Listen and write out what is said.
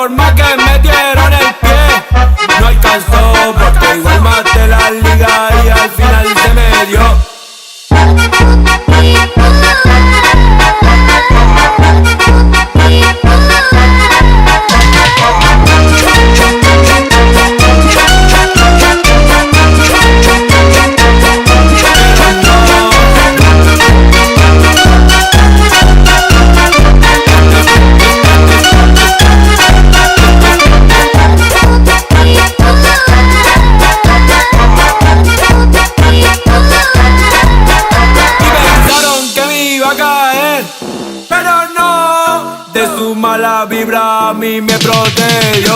por más que metieron el pie, no alcanzó porque igual maté la liga y al final se me dio. Pero no, de su mala vibra a mí me protegió.